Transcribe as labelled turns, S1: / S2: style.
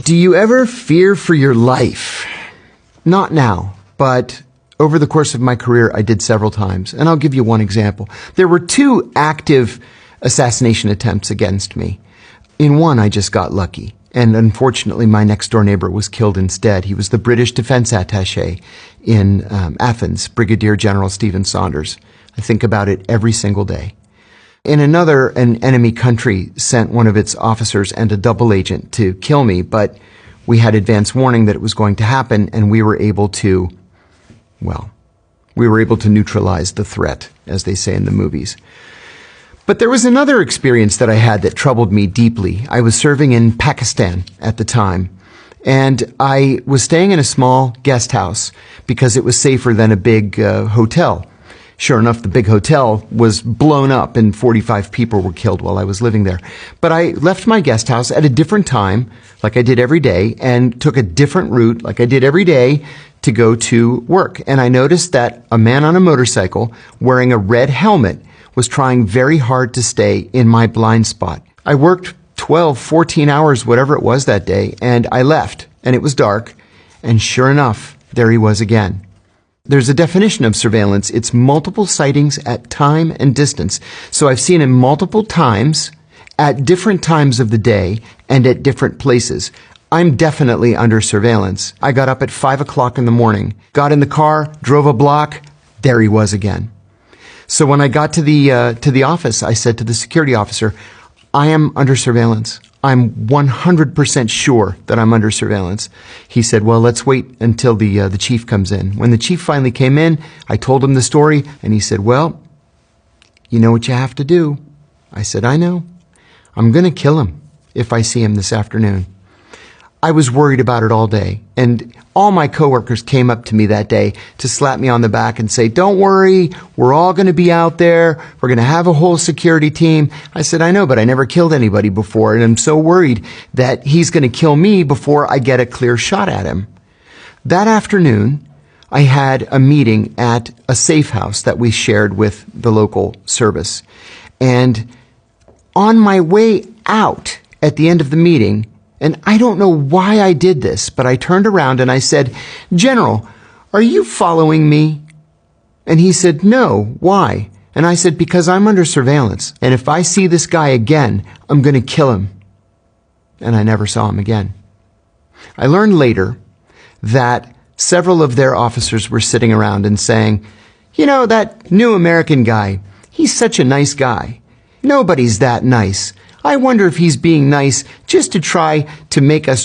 S1: Do you ever fear for your life? Not now, but over the course of my career, I did several times. And I'll give you one example. There were 2 active assassination attempts against me. In one, I just got lucky. And unfortunately, my next-door neighbor was killed instead. He was the British defense attaché in Athens, Brigadier General Stephen Saunders. I think about it every single day. In another, an enemy country sent one of its officers and a double agent to kill me, but we had advance warning that it was going to happen, and we were able to neutralize the threat, as they say in the movies. But there was another experience that I had that troubled me deeply. I was serving in Pakistan at the time, and I was staying in a small guest house because it was safer than a big hotel. Sure enough, the big hotel was blown up and 45 people were killed while I was living there. But I left my guest house at a different time, like I did every day, and took a different route, like I did every day, to go to work. And I noticed that a man on a motorcycle wearing a red helmet was trying very hard to stay in my blind spot. I worked 12, 14 hours, whatever it was that day, and I left, and it was dark, and sure enough, there he was again. There's a definition of surveillance. It's multiple sightings at time and distance. So I've seen him multiple times at different times of the day and at different places. I'm definitely under surveillance. I got up at 5 o'clock in the morning, got in the car, drove a block, there he was again. So when I got to the office, I said to the security officer, I am under surveillance. I'm 100% sure that I'm under surveillance. He said, well, let's wait until the chief comes in. When the chief finally came in, I told him the story, and he said, well, you know what you have to do. I said, I know. I'm going to kill him if I see him this afternoon. I was worried about it all day, and all my coworkers came up to me that day to slap me on the back and say, don't worry, we're all going to be out there. We're going to have a whole security team. I said, I know, but I never killed anybody before, and I'm so worried that he's going to kill me before I get a clear shot at him. That afternoon, I had a meeting at a safe house that we shared with the local service. And on my way out at the end of the meeting, and I don't know why I did this, but I turned around and I said, General, are you following me? And he said, no, why? And I said, because I'm under surveillance, and if I see this guy again, I'm going to kill him. And I never saw him again. I learned later that several of their officers were sitting around and saying, you know, that new American guy, he's such a nice guy. Nobody's that nice. I wonder if he's being nice just to try to make us